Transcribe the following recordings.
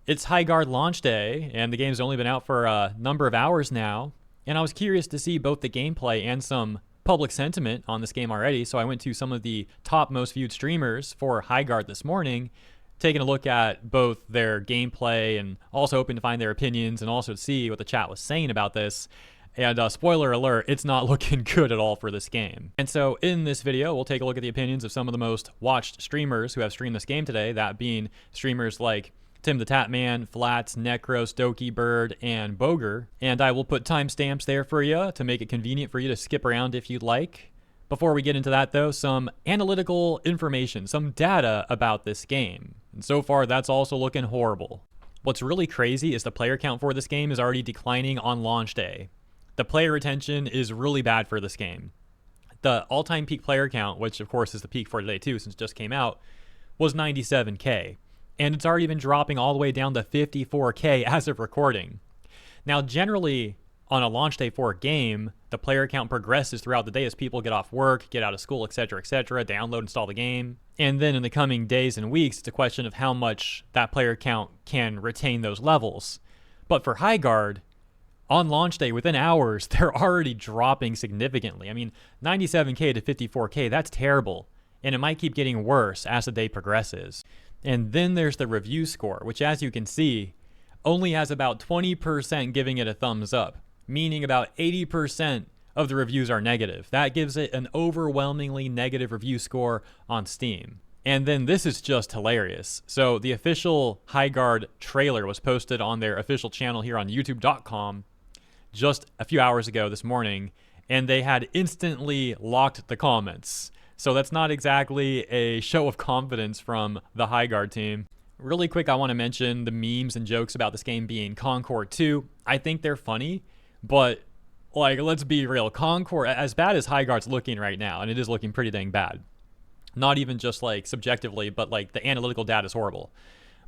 It's Highguard Launch Day, and the game's only been out for a number of hours now, and I was curious to see both the gameplay and some public sentiment on this game already, so I went to some of the top most viewed streamers for Highguard this morning, taking a look at both their gameplay and also hoping to find their opinions and also to see what the chat was saying about this. And spoiler alert, it's not looking good at all for this game. And so in this video, we'll take a look at the opinions of some of the most watched streamers who have streamed this game today, that being streamers like TimTheTatMan, Flats, Necros, Dokibird, and Bogur. And I will put timestamps there for you to make it convenient for you to skip around if you'd like. Before we get into that though, some analytical information, some data about this game. And so far, that's also looking horrible. What's really crazy is the player count for this game is already declining on launch day. The player retention is really bad for this game. The all-time peak player count, which of course is the peak for today too, since it just came out, was 97K. And it's already been dropping all the way down to 54K as of recording. Now, generally, on a launch day for a game, the player count progresses throughout the day as people get off work, get out of school, etc., download, install the game. And then in the coming days and weeks, it's a question of how much that player count can retain those levels. But for Highguard, on launch day, within hours, they're already dropping significantly. I mean, 97K to 54K, that's terrible. And it might keep getting worse as the day progresses. And then there's the review score, which as you can see, only has about 20% giving it a thumbs up, meaning about 80% of the reviews are negative. That gives it an overwhelmingly negative review score on Steam. And then this is just hilarious. So the official Highguard trailer was posted on their official channel here on youtube.com just a few hours ago this morning, and they had instantly locked the comments. So that's not exactly a show of confidence from the Highguard team. Really quick, I want to mention the memes and jokes about this game being Concord 2. I think they're funny, but like, let's be real. Concord, as bad as Highguard's looking right now, and it is looking pretty dang bad. Not even just like subjectively, but like the analytical data is horrible.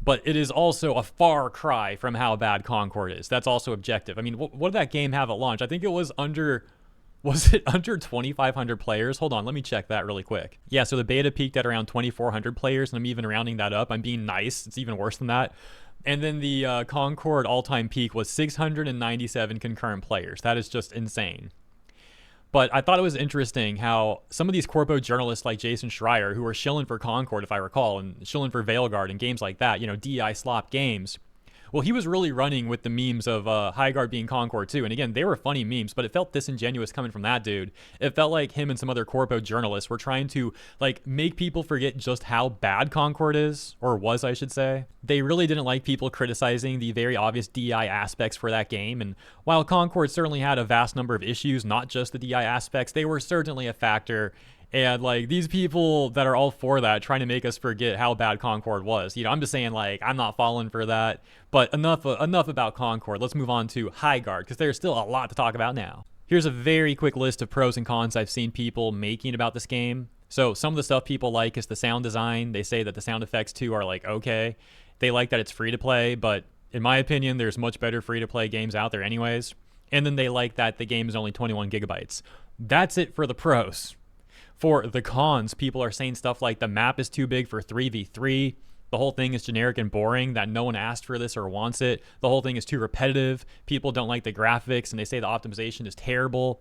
But it is also a far cry from how bad Concord is. That's also objective. I mean, what did that game have at launch? I think it was under 2,500 players? Hold on, let me check that really quick. Yeah, so the beta peaked at around 2,400 players, and I'm even rounding that up. I'm being nice. It's even worse than that. And then the Concord all-time peak was 697 concurrent players. That is just insane. But I thought it was interesting how some of these Corpos journalists like Jason Schreier, who were shilling for Concord, if I recall, and shilling for Veilguard and games like that, you know, DI slop games. Well, he was really running with the memes of Highguard being Concord too. And again, they were funny memes, but it felt disingenuous coming from that dude. It felt like him and some other Corpo journalists were trying to like make people forget just how bad Concord is, or was, I should say. They really didn't like people criticizing the very obvious DI aspects for that game. And while Concord certainly had a vast number of issues, not just the DI aspects, they were certainly a factor. And like these people that are all for that, trying to make us forget how bad Concord was. You know, I'm just saying, like, I'm not falling for that. But enough about Concord. Let's move on to Highguard, because there's still a lot to talk about now. Here's a very quick list of pros and cons I've seen people making about this game. So some of the stuff people like is the sound design. They say that the sound effects too are like okay. They like that it's free to play, but in my opinion, there's much better free to play games out there anyways. And then they like that the game is only 21 gigabytes. That's it for the pros. For the cons, people are saying stuff like the map is too big for 3v3. The whole thing is generic and boring, that no one asked for this or wants it. The whole thing is too repetitive. People don't like the graphics, and they say the optimization is terrible.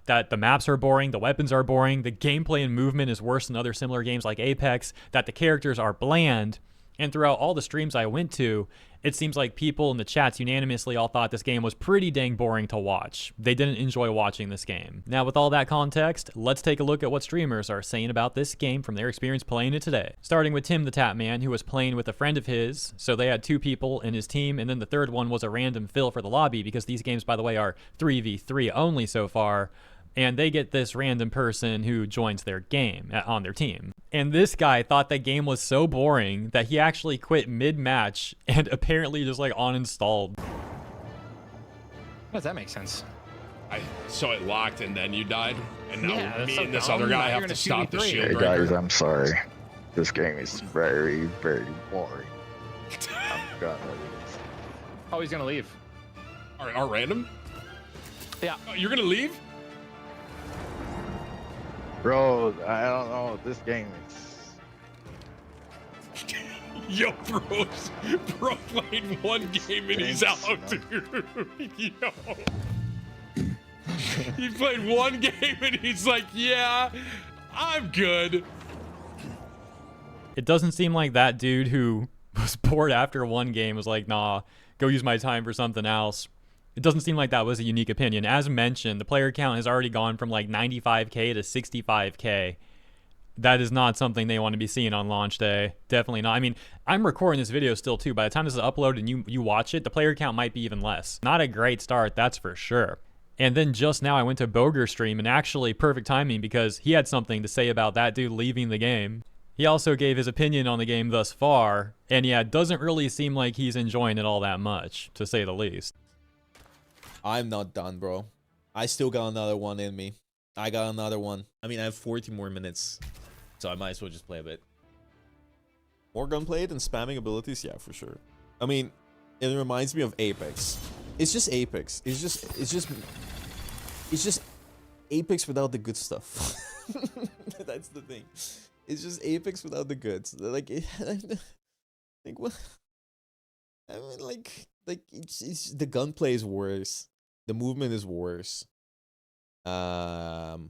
That the maps are boring, the weapons are boring, the gameplay and movement is worse than other similar games like Apex, that the characters are bland. And throughout all the streams I went to, it seems like people in the chats unanimously all thought this game was pretty dang boring to watch. They didn't enjoy watching this game. Now, with all that context, let's take a look at what streamers are saying about this game from their experience playing it today. Starting with TimTheTatMan, who was playing with a friend of his, so they had 2 people in his team, and then the third one was a random fill for the lobby, because these games, by the way, are 3v3 only so far. And they get this random person who joins their game on their team. And this guy thought that game was so boring that he actually quit mid-match and apparently just like uninstalled. How does that make sense? So it locked and then you died? And now Yeah, that's me so and this dumb. other guy Now have you're to in a stop the 2v3. shield Hey breaker? guys, I'm sorry. This game is very, very boring. I'm gonna leave. Oh, he's gonna leave. Are random? Yeah. Oh, you're gonna leave? Bro, I don't know. This game is Yo, bro played one game and he's out, dude. Yo. He played one game and he's like, yeah, I'm good. It doesn't seem like that dude who was bored after one game was like, nah, go use my time for something else. It doesn't seem like that was a unique opinion. As mentioned, the player count has already gone from like 95k to 65k. That is not something they want to be seeing on launch day. Definitely not. I mean, I'm recording this video still too. By the time this is uploaded and you watch it, the player count might be even less. Not a great start, that's for sure. And then just now I went to Bogur stream, and actually perfect timing because he had something to say about that dude leaving the game. He also gave his opinion on the game thus far, and yeah, it doesn't really seem like he's enjoying it all that much, to say the least. I'm not done, bro. I still got another one in me. I got another one. I mean, I have 40 more minutes, so I might as well just play a bit. More gunplay and spamming abilities? Yeah, for sure. I mean, it reminds me of Apex. It's just Apex. It's just Apex without the good stuff. That's the thing. It's just Apex without the goods. Like, like what? I mean, like it's the gunplay is worse. The movement is worse. The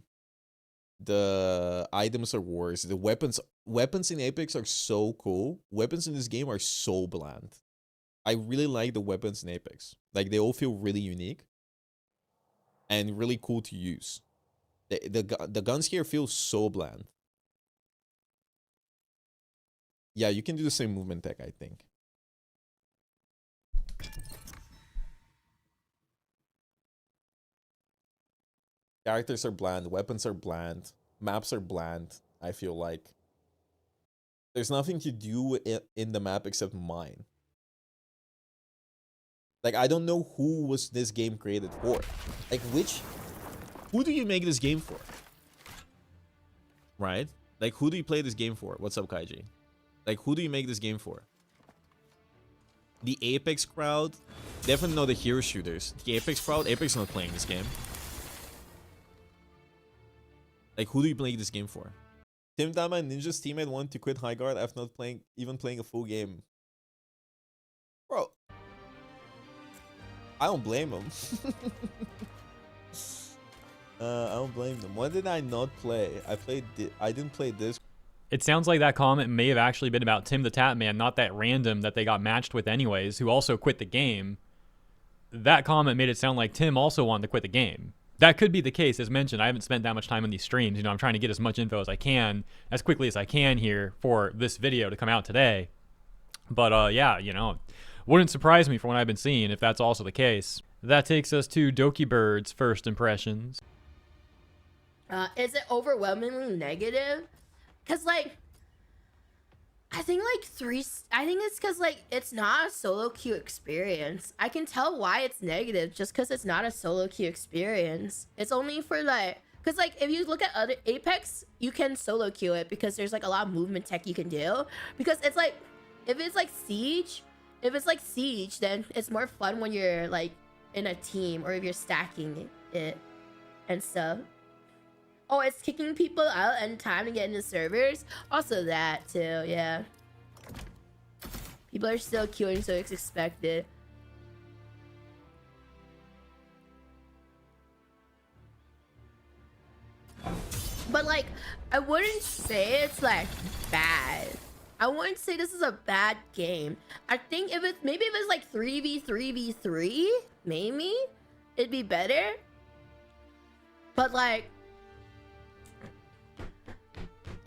items are worse. The weapons in Apex are so cool. Weapons in this game are so bland. I really like the weapons in Apex. Like, they all feel really unique and really cool to use. The guns here feel so bland. Yeah, you can do the same movement tech, I think. Characters are bland, weapons are bland, maps are bland, I feel like. There's nothing to do in the map except mine. Like, I don't know who was this game created for. Like, who do you make this game for? Right? Like, who do you play this game for? What's up, Kaiji? Like, who do you make this game for? The Apex crowd? Definitely not the hero shooters. The Apex crowd? Apex not playing this game. Like, who do you make this game for? TimTheTatMan, Ninja's teammate wanted to quit Highguard after not even playing a full game. Bro. I don't blame him. I don't blame them. When did I not play? I didn't play this. It sounds like that comment may have actually been about TimTheTatMan, not that random that they got matched with anyways, who also quit the game. That comment made it sound like Tim also wanted to quit the game. That could be the case. As mentioned, I haven't spent that much time on these streams. You know, I'm trying to get as much info as I can, as quickly as I can here for this video to come out today. But yeah, you know, wouldn't surprise me from what I've been seeing if that's also the case. That takes us to Dokibird's first impressions. Is it overwhelmingly negative? Cause like, I think it's cause like it's not a solo queue experience. I can tell why it's negative just cause it's not a solo queue experience. It's only for like, cause like if you look at other Apex, you can solo queue it because there's like a lot of movement tech you can do. Because it's like, if it's like Siege, then it's more fun when you're like in a team or if you're stacking it and stuff. Oh, it's kicking people out and time to get into servers. Also that too, yeah. People are still queuing, so it's expected. But like, I wouldn't say it's like bad. I wouldn't say this is a bad game. I think if it's like 3v3v3, maybe it'd be better. But like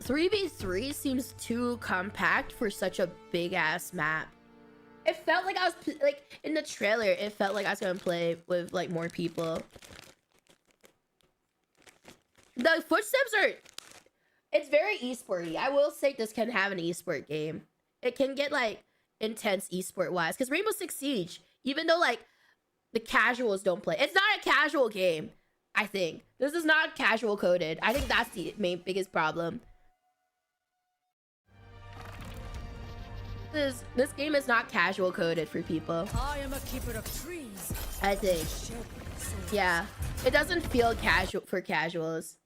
3v3 seems too compact for such a big ass map. It felt like I was like in the trailer, it felt like I was gonna play with like more people. The footsteps are, it's very esporty. I will say this can have an esport game. It can get like intense esport wise because Rainbow Six Siege, even though like the casuals don't play, it's not a casual game. I think this is not casual coded. I think that's the biggest problem. This game is not casual coded for people. I am a keeper of trees. I think. Yeah. It doesn't feel casual for casuals.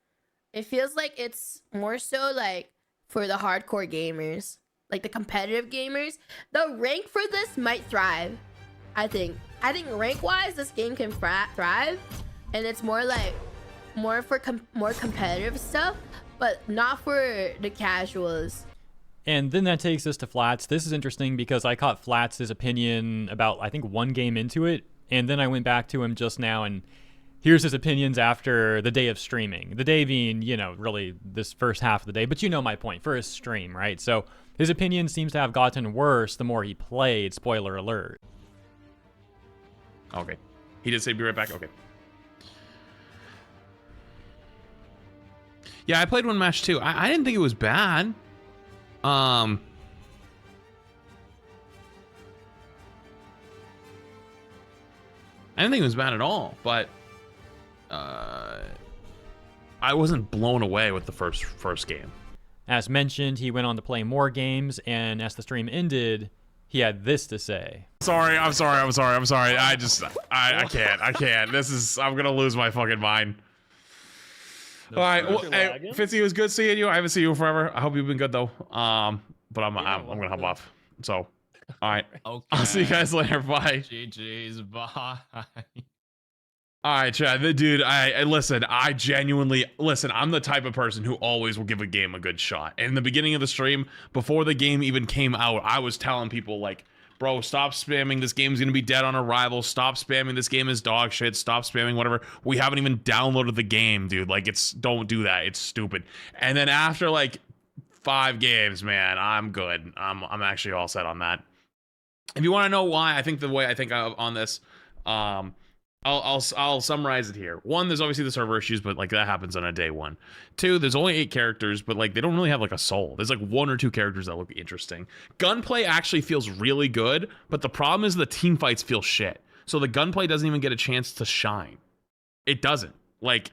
It feels like it's more so like for the hardcore gamers. like the competitive gamers, the rank for this might thrive. I think rank wise, this game can thrive, and it's more like more for more competitive stuff, but not for the casuals. And then that takes us to Flats. This is interesting because I caught Flats' opinion about, I think, one game into it, and then I went back to him just now, and here's his opinions after the day of streaming. The day being, you know, really this first half of the day, but you know my point, for his stream, right? So his opinion seems to have gotten worse the more he played, spoiler alert. Okay. He did say be right back. Okay. Yeah, I played one match too. I didn't think it was bad. I didn't think it was bad at all, but I wasn't blown away with the first game. As mentioned, he went on to play more games, and as the stream ended, he had this to say. I'm sorry. I can't. I'm gonna lose my fucking mind. All right, well, hey, Fitzy, it was good seeing you. I haven't seen you forever. I hope you've been good though. But I'm gonna hop off. So, all right. Okay. I'll see you guys later. Bye. GG's. Bye. All right, Chad. Dude, I genuinely listen. I'm the type of person who always will give a game a good shot. And in the beginning of the stream, before the game even came out, I was telling people like, bro, stop spamming. This game's gonna be dead on arrival. Stop spamming. This game is dog shit. Stop spamming whatever. We haven't even downloaded the game, dude. Like, don't do that. It's stupid. And then after like 5 games, man, I'm good. I'm actually all set on that. If you want to know why, I think the way I think on this, I'll summarize it here. 1, there's obviously the server issues, but like that happens on a day 1. 2, there's only 8 characters, but like they don't really have like a soul. There's like 1 or 2 characters that look interesting. Gunplay actually feels really good, but the problem is the team fights feel shit. So the gunplay doesn't even get a chance to shine. It doesn't. Like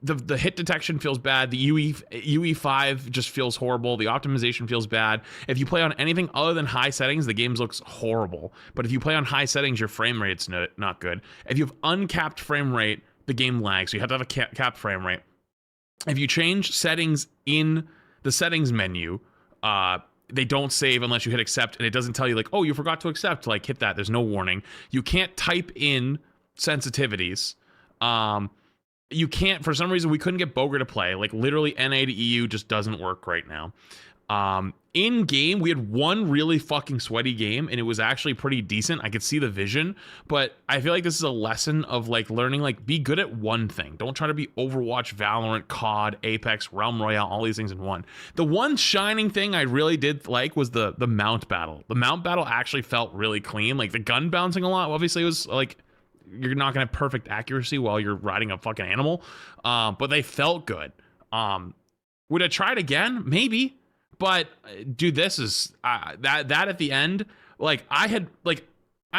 the hit detection feels bad. The UE5 just feels horrible. The optimization feels bad. If you play on anything other than high settings, the game looks horrible. But if you play on high settings, your frame rate's not good. If you have uncapped frame rate, the game lags. So you have to have a capped frame rate. If you change settings in the settings menu, they don't save unless you hit accept, and it doesn't tell you like, oh, you forgot to accept. Like, hit that. There's no warning. You can't type in sensitivities. You can't, for some reason, we couldn't get Bogur to play. Like, literally, NA to EU just doesn't work right now. In game, we had one really fucking sweaty game, and it was actually pretty decent. I could see the vision, but I feel like this is a lesson of like learning, like, be good at one thing. Don't try to be Overwatch, Valorant, COD, Apex, Realm Royale, all these things in one. The one shining thing I really did like was the mount battle. The mount battle actually felt really clean. Like, the gun bouncing a lot, obviously, it was like, you're not gonna have perfect accuracy while you're riding a fucking animal, but they felt good. Would I try it again? Maybe, but dude, this is that at the end, like, I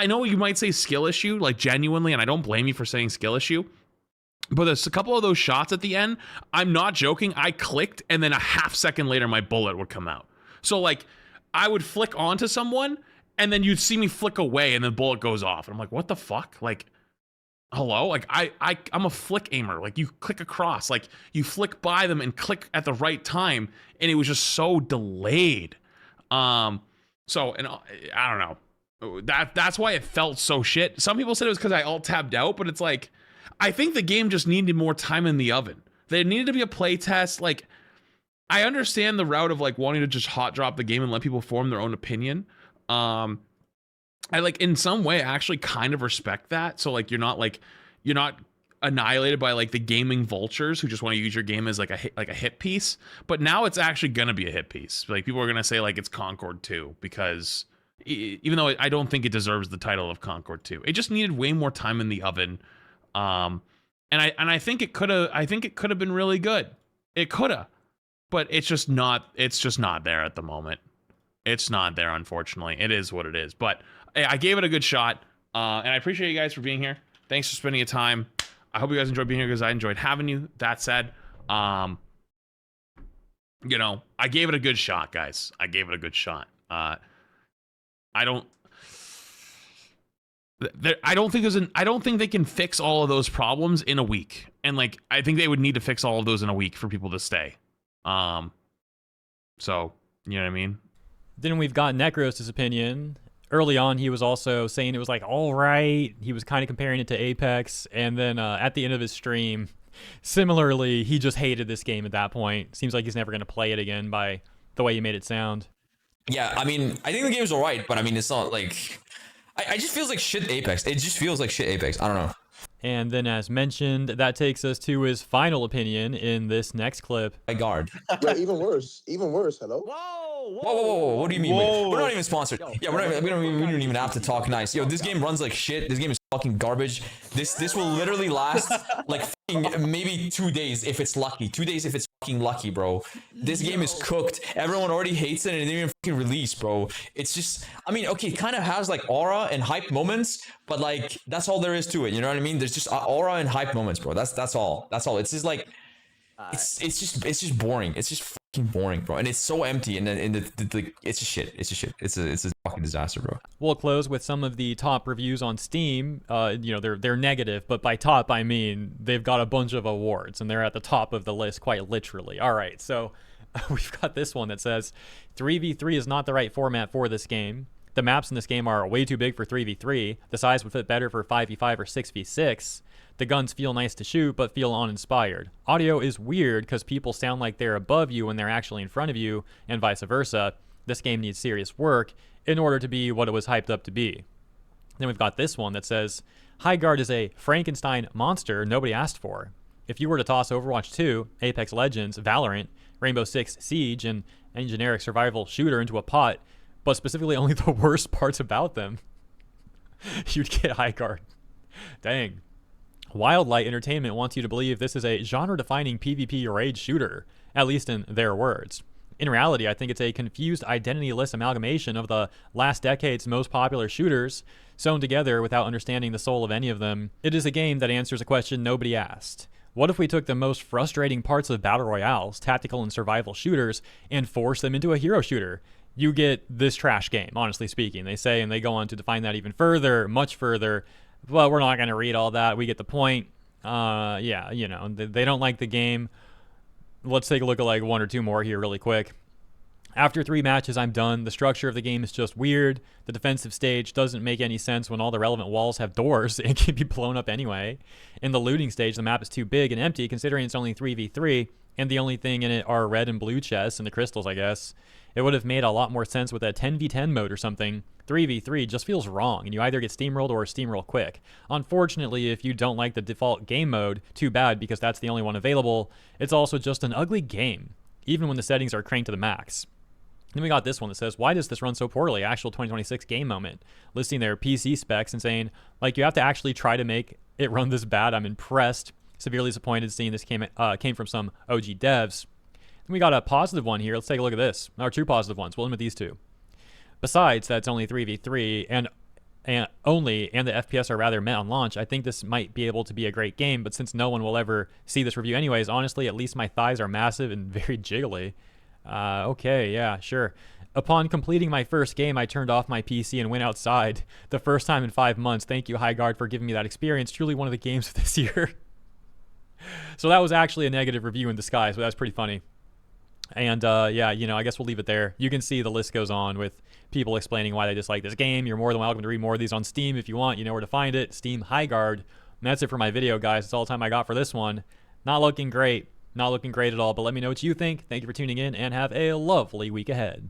know you might say skill issue, like, genuinely, and I don't blame you for saying skill issue, but there's a couple of those shots at the end, I'm not joking, I clicked and then a half second later my bullet would come out. So like, I would flick onto someone and then you'd see me flick away and the bullet goes off, and I'm like, what the fuck? Like, hello? Like, I'm a flick aimer. Like, you click across, like, you flick by them and click at the right time, and it was just so delayed. And I don't know. That's why it felt so shit. Some people said it was because I alt-tabbed out, but it's like, I think the game just needed more time in the oven. There needed to be a play test. Like, I understand the route of, like, wanting to just hot drop the game and let people form their own opinion. I, like, in some way actually kind of respect that. So like, you're not annihilated by like the gaming vultures who just want to use your game as like a hit piece. But now it's actually gonna be a hit piece. Like, people are gonna say like it's Concord 2, because even though I don't think it deserves the title of Concord 2, it just needed way more time in the oven. And I think it could have been really good. It could have, but it's just not there at the moment. It's not there, unfortunately. It is what it is. But I gave it a good shot, and I appreciate you guys for being here. Thanks for spending your time. I hope you guys enjoyed being here, because I enjoyed having you. That said, you know, I gave it a good shot, guys. I gave it a good shot. I don't think they can fix all of those problems in a week. And like, I think they would need to fix all of those in a week for people to stay. So, you know what I mean? Then we've got Necros' opinion. Early on, he was also saying it was like, all right. He was kind of comparing it to Apex. And then at the end of his stream, similarly, he just hated this game at that point. Seems like he's never going to play it again by the way he made it sound. Yeah, I mean, I think the game's alright, but I mean, it's not like... I just feels like shit Apex. It just feels like shit Apex. I don't know. And then, as mentioned, that takes us to his final opinion in this next clip. Highguard. Yeah, even worse. Even worse. Hello? Whoa. What do you mean? We're not even sponsored. Yeah, we don't even have to talk nice. Yo, this game runs like shit. This game is fucking garbage. This will literally last like fucking maybe 2 days if it's lucky. 2 days if it's fucking lucky, bro. This game is cooked. Everyone already hates it and it didn't even fucking release, bro. It's just, I mean, okay, it kind of has like aura and hype moments, but like that's all there is to it. You know what I mean? There's just aura and hype moments, bro. That's all. It's just like it's just boring. It's just fucking boring, bro. And it's so empty. And then it's just shit. It's just shit. It's a fucking disaster, bro. We'll close with some of the top reviews on Steam. You know, they're negative, but by top I mean they've got a bunch of awards and they're at the top of the list quite literally. All right, so we've got this one that says 3v3 is not the right format for this game. The maps in this game are way too big for 3v3. The size would fit better for 5v5 or 6v6. The guns feel nice to shoot, but feel uninspired. Audio is weird because people sound like they're above you when they're actually in front of you, and vice versa. This game needs serious work in order to be what it was hyped up to be. Then we've got this one that says, Highguard is a Frankenstein monster nobody asked for. If you were to toss Overwatch 2, Apex Legends, Valorant, Rainbow Six Siege, and any generic survival shooter into a pot, but specifically only the worst parts about them, you'd get Highguard. Dang. Wildlight Entertainment wants you to believe this is a genre-defining PvP rage shooter, at least in their words. In reality, I think it's a confused, identity-less amalgamation of the last decade's most popular shooters, sewn together without understanding the soul of any of them. It is a game that answers a question nobody asked. What if we took the most frustrating parts of battle royales, tactical and survival shooters, and forced them into a hero shooter? You get this trash game, honestly speaking. They say, and they go on to define that even further, much further. Well, we're not going to read all that. We get the point. Yeah, you know, they don't like the game. Let's take a look at like one or two more here really quick. After 3 matches, I'm done. The structure of the game is just weird. The defensive stage doesn't make any sense when all the relevant walls have doors and can be blown up anyway. In the looting stage, the map is too big and empty considering it's only 3v3, and the only thing in it are red and blue chests and the crystals, I guess. It would have made a lot more sense with a 10v10 mode or something. 3v3 just feels wrong, and you either get steamrolled or steamroll quick. Unfortunately, if you don't like the default game mode, too bad because that's the only one available. It's also just an ugly game, even when the settings are cranked to the max. Then we got this one that says, why does this run so poorly? Actual 2026 game moment. Listing their PC specs and saying, like, you have to actually try to make it run this bad. I'm impressed. Severely disappointed seeing this came from some OG devs. Then we got a positive one here. Let's take a look at this. Or 2 positive ones. We'll limit these 2. Besides, that's only 3v3 and the FPS are rather met on launch. I think this might be able to be a great game, but since no one will ever see this review anyways, honestly, at least my thighs are massive and very jiggly. Okay, yeah, sure. Upon completing my first game, I turned off my PC and went outside. The first time in 5 months. Thank you, Highguard, for giving me that experience. Truly one of the games of this year. So that was actually a negative review in disguise, but that's pretty funny. And yeah, you know, I guess we'll leave it there. You can see the list goes on with people explaining why they dislike this game. You're more than welcome to read more of these on Steam if you want. You know where to find it. Steam Highguard. And that's it for my video, guys. That's all the time I got for this one. Not looking great. Not looking great at all, but let me know what you think. Thank you for tuning in, and have a lovely week ahead.